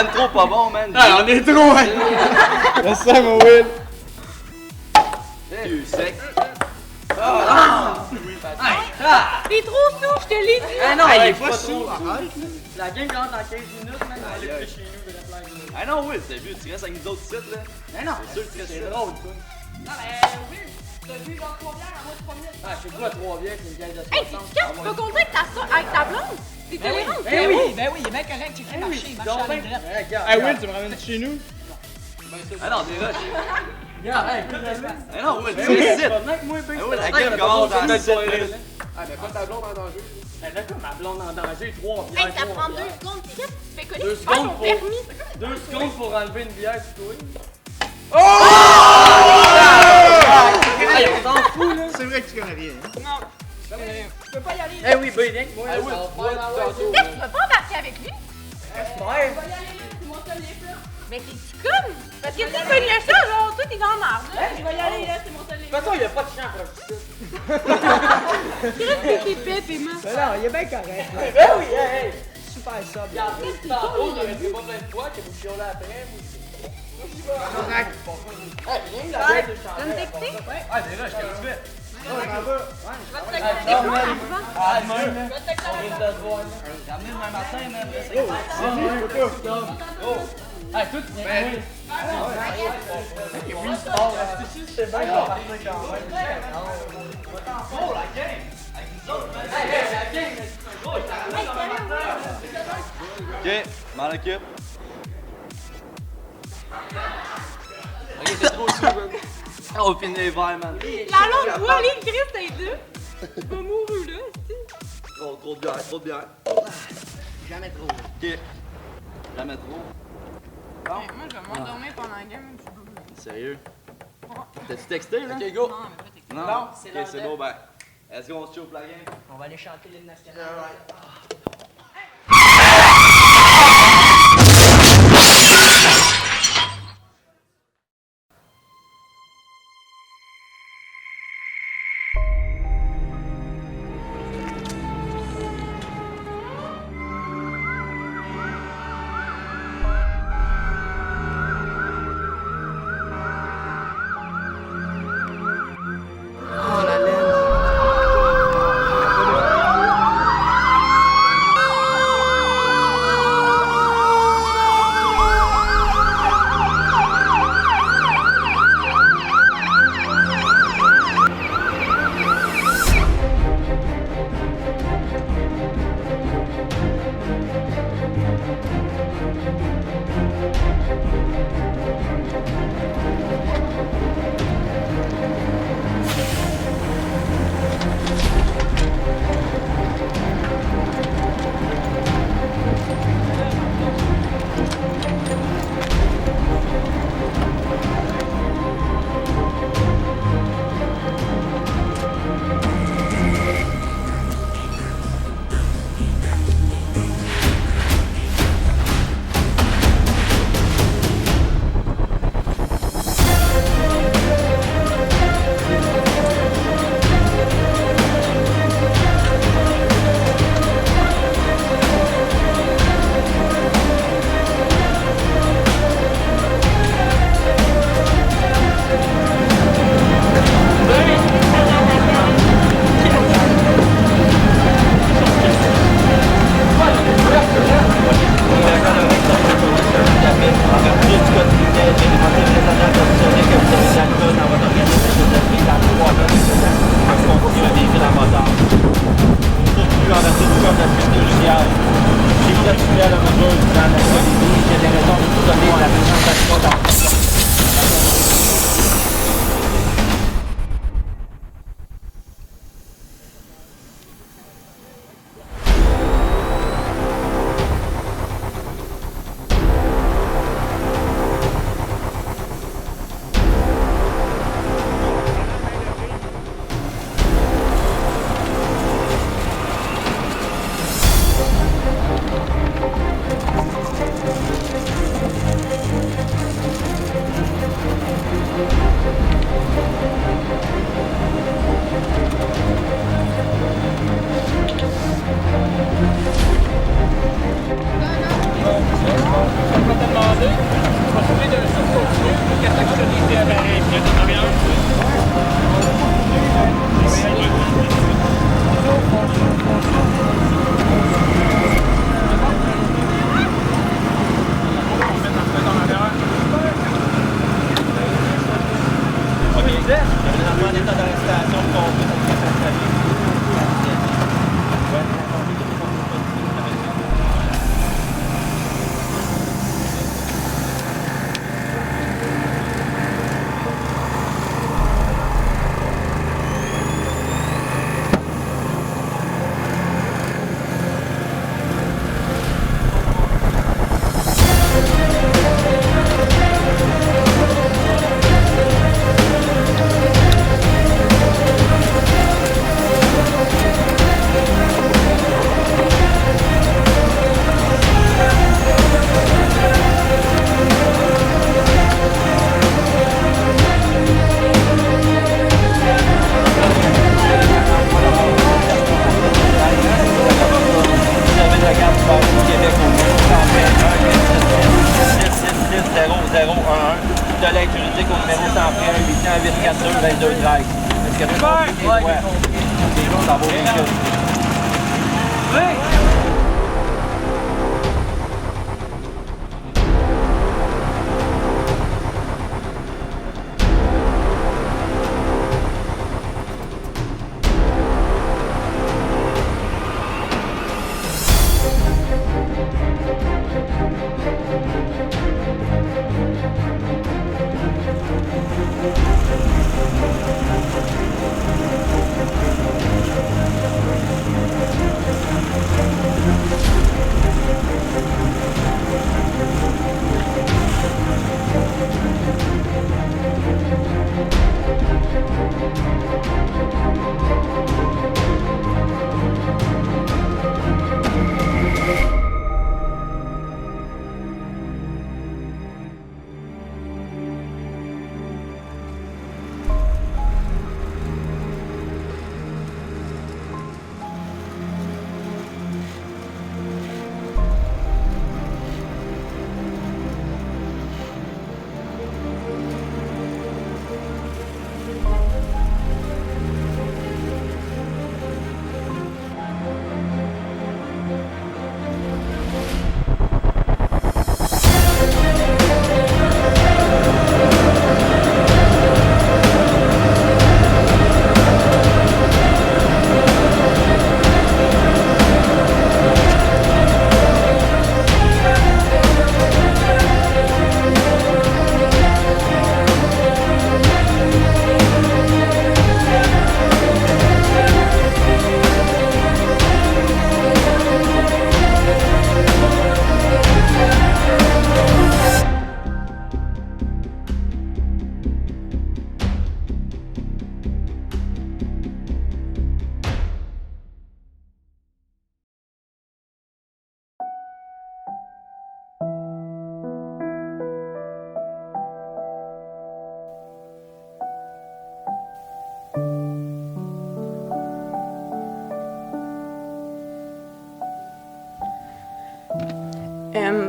ben trop pas bon, man. Ah, on est trop, hein! Laisse ça, mon Will! Tu sec. T'es trop sous, je te l'ai dit. Ah non, il est pas sous, arrête! La game rentre dans 15 minutes, man. On va aller chez nous, de la plaque. Ah non, Will, t'as vu, tu restes avec nous autres sites, là. Mais non, C'est sûr que tu restes c'est là. drôle, ça. Non, mais oui, t'as vu genre 3 bières à moi de 3 minutes. Ah, je sais quoi, 3 bières, c'est une bière de 60. Hey, c'est quand tu vas conduire avec ta blonde? T'es Ben oui, tolérante, ben t'es oui. oui. Ben oui, il est bien correct, j'ai fait marcher, marcher à la droite. Hey Will, tu me ramènes chez nous? Ah non, t'es là. Regarde, hey, écoute, la semaine. Ah non, Will, Ben tu oui, restes c'est ici. pas mec, moi, ben, Ah oui, la c'est game pas commence bon, dans c'est la soirée, pas là. Ah, mais pas ta blonde en danger. Ben d'accord, ma blonde en danger, 3 bières. Hey, ça trois prend 2 bières. secondes. Qu'est-ce que tu fais coller? 2 Tu perds ton secondes pour... permis. 2 secondes pour enlever une bière, c'est toi. Hey, on s'en fout, là. C'est vrai que tu connais rien. Non, tu peux pas y aller. Eh oui, ben, rien que moi, Ah oui, ça va tu pas vois, tantôt. tantôt. Qu'est-ce que tu veux pas embarquer avec lui? Ouais. Mais t'es-tu comme? Parce que si tu connais ça, genre, toi, t'es dans la marde. Je vais y aller, là, c'est mon seul. De toute façon, il n'y a pas de chien pour ça. Qu'est-ce que t'es pépé, Emma? Ben non, il est bien correct. là. Ben oui, hey, hey. Super ça. Regarde, tantôt, j'aurais dit pas plein de fois que vous chiolez après. Hey, viens la bière de Tu vas me chandelle. texter? Ah, t'es là, je t'ai fait. Je vais te texter quoi avant? Ah, demain, là. On risque de se voir, là. Ramenez demain matin, man. Reste Ah, tout, viens, oui. Oui, sport, c'est bien qu'on partait quand même. Oh, la game! Avec nous autres, man. Hey, hey, la game, c'est drôle. Ok, m'en occupe. Ok, t'es trop sous, man. On va finir les verres, man. La longue voix, les Christ, t'es deux. Tu vas mourir là, Trop de bière, trop de bière. Jamais trop. Ok. Jamais trop. Moi, je vais m'endormir pendant la game. Sérieux? T'as-tu texté, là? Ok, go. Non, mais pas texter. Non? Non, c'est Ok, l'heure c'est de- bon, ben. Est-ce qu'on se chauffe la game? On va aller chanter l'hymne national.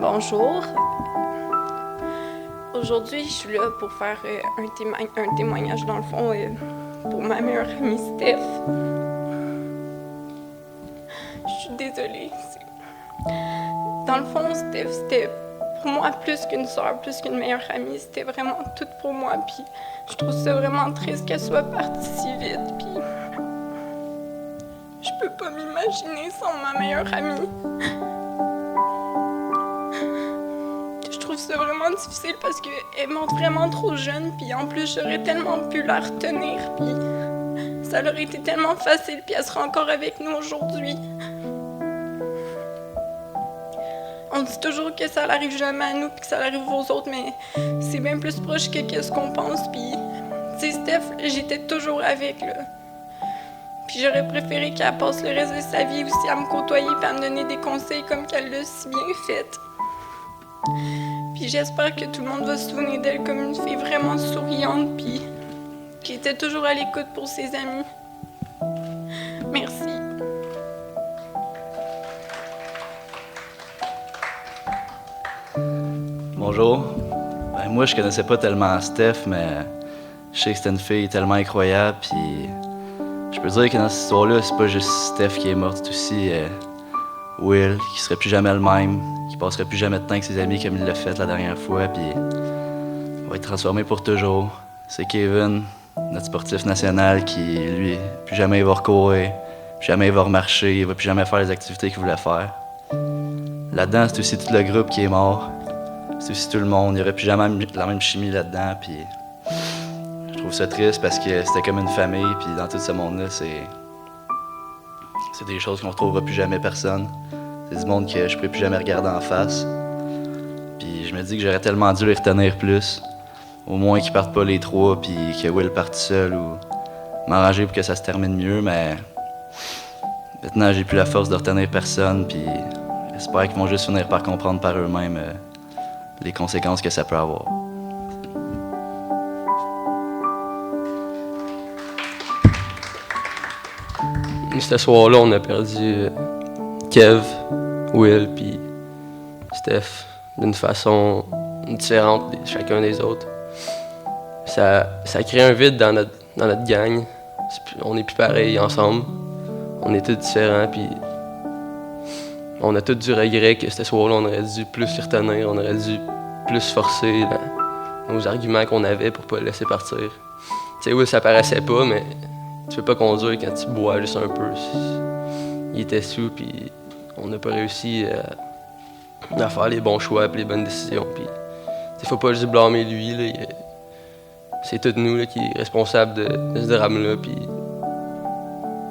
Bonjour. Aujourd'hui, je suis là pour faire un témoignage, dans le fond, pour ma meilleure amie Steph. Je suis désolée. Dans le fond, Steph, c'était pour moi plus qu'une sœur, plus qu'une meilleure amie. C'était vraiment tout pour moi. Puis je trouve ça vraiment triste qu'elle soit partie si vite. Puis je peux pas m'imaginer sans ma meilleure amie. Je trouve ça vraiment difficile parce qu'elle monte vraiment trop jeune, puis en plus j'aurais tellement pu la retenir, puis ça aurait été tellement facile, puis elle sera encore avec nous aujourd'hui. On dit toujours que ça n'arrive jamais à nous, puis que ça arrive aux autres, mais c'est bien plus proche que ce qu'on pense, puis tu sais, Steph, j'étais toujours avec, là. Puis j'aurais préféré qu'elle passe le reste de sa vie aussi à me côtoyer, puis à me donner des conseils comme qu'elle l'a si bien fait. Puis j'espère que tout le monde va se souvenir d'elle comme une fille vraiment souriante, puis qui était toujours à l'écoute pour ses amis. Merci. Bonjour. Ben, moi, je connaissais pas tellement Steph, mais je sais que c'était une fille tellement incroyable, puis je peux dire que dans cette histoire-là, c'est pas juste Steph qui est morte, c'est aussi Will, qui serait plus jamais le même, qui passerait plus jamais de temps avec ses amis comme il l'a fait la dernière fois, puis il va être transformé pour toujours. C'est Kevin, notre sportif national, qui, lui, plus jamais il va recourir, plus jamais il va remarcher, il va plus jamais faire les activités qu'il voulait faire. Là-dedans, c'est aussi tout le groupe qui est mort. C'est aussi tout le monde. Il n'y aurait plus jamais la même chimie là-dedans, puis je trouve ça triste parce que c'était comme une famille, puis dans tout ce monde-là, c'est des choses qu'on ne retrouvera plus jamais personne. C'est du monde que je ne pourrais plus jamais regarder en face. Puis je me dis que j'aurais tellement dû les retenir plus. Au moins qu'ils partent pas les trois, puis que Will parte seul, ou m'arranger pour que ça se termine mieux, mais maintenant j'ai plus la force de retenir personne, puis j'espère qu'ils vont juste finir par comprendre par eux-mêmes les conséquences que ça peut avoir. Ce soir-là, on a perdu Kev, Will puis Steph d'une façon différente de chacun des autres. Ça crée un vide dans notre gang. On n'est plus pareil ensemble. On est tous différents, puis on a tous du regret que ce soir-là, on aurait dû plus s'y retenir, on aurait dû plus forcer nos arguments qu'on avait pour pas le laisser partir. Tu sais, oui, ça paraissait pas, mais tu peux pas conduire quand tu bois juste un peu. Il était sous, puis on n'a pas réussi à faire les bons choix et les bonnes décisions. Puis, il faut pas juste blâmer lui. Là, c'est tous nous là, qui est responsable de ce drame-là. Puis,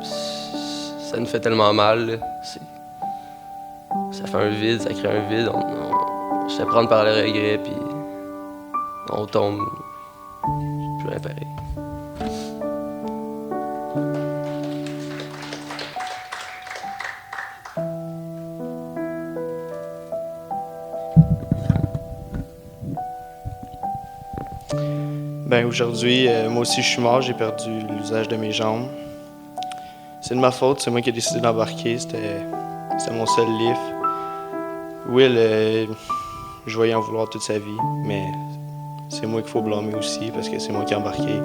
ça nous fait tellement mal. Là. Ça fait un vide, ça crée un vide. On se fait prendre par le regret, puis on tombe. Plus rien pareil. Ben aujourd'hui, moi aussi je suis mort, j'ai perdu l'usage de mes jambes. C'est de ma faute, c'est moi qui ai décidé d'embarquer, c'était mon seul lift. Will, je voyais en vouloir toute sa vie, mais c'est moi qu'il faut blâmer aussi parce que c'est moi qui ai embarqué.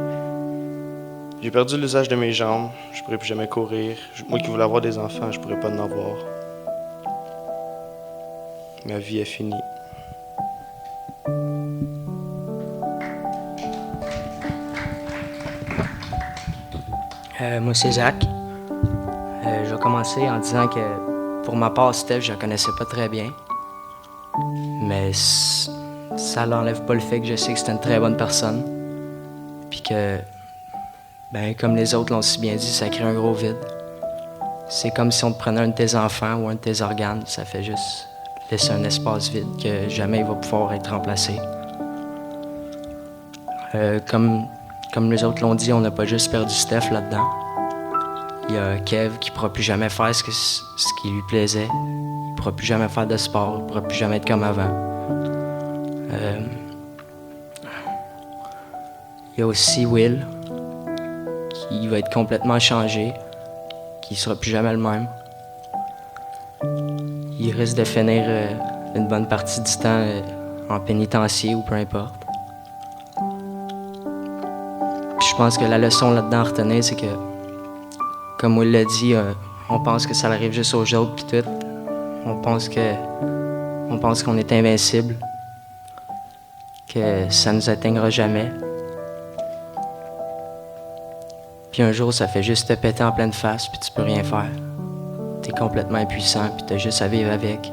J'ai perdu l'usage de mes jambes, je pourrais plus jamais courir. Moi qui voulais avoir des enfants, je pourrais pas en avoir. Ma vie est finie. Moi, c'est Zach. Je vais commencer en disant que pour ma part, Steph, je la connaissais pas très bien. Mais ça n'enlève pas le fait que je sais que c'est une très bonne personne. Puis que, ben, comme les autres l'ont si bien dit, ça crée un gros vide. C'est comme si on te prenait un de tes enfants ou un de tes organes. Ça fait juste laisser un espace vide que jamais il va pouvoir être remplacé. Comme les autres l'ont dit, on n'a pas juste perdu Steph là-dedans. Il y a Kev qui ne pourra plus jamais faire ce qui lui plaisait. Il ne pourra plus jamais faire de sport. Il ne pourra plus jamais être comme avant. Il y a aussi Will qui va être complètement changé, qui ne sera plus jamais le même. Il risque de finir une bonne partie du temps en pénitencier ou peu importe. Puis je pense que la leçon là-dedans à retenir, c'est que, comme Will l'a dit, on pense que ça arrive juste aux autres puis tout. On pense qu'on est invincible, que ça nous atteindra jamais. Puis un jour, ça fait juste te péter en pleine face puis tu peux rien faire. T'es complètement impuissant puis t'as juste à vivre avec.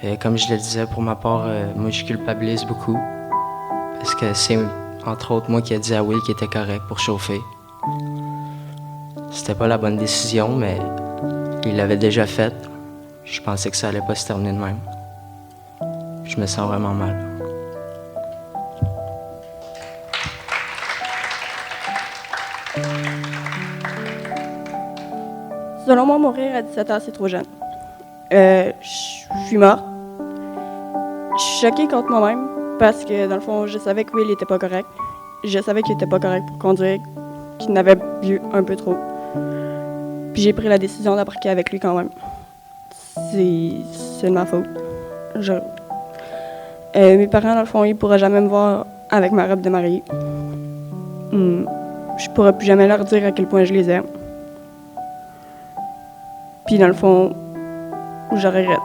Et comme je le disais, pour ma part, moi je culpabilise beaucoup parce que c'est entre autres moi qui ai dit à Will qu'il était correct pour chauffer. C'était pas la bonne décision, mais il l'avait déjà faite. Je pensais que ça allait pas se terminer de même. Je me sens vraiment mal. Selon moi, mourir à 17 ans, c'est trop jeune. Je suis morte. Je suis choquée contre moi-même parce que, dans le fond, je savais que Will n'était pas correct. Je savais qu'il était pas correct pour conduire, qu'il n'avait bu un peu trop. Puis j'ai pris la décision d'embarquer avec lui quand même. C'est de ma faute. Mes parents, dans le fond, ils ne pourraient jamais me voir avec ma robe de mariée. Je pourrais plus jamais leur dire à quel point je les aime. Puis dans le fond, je regrette.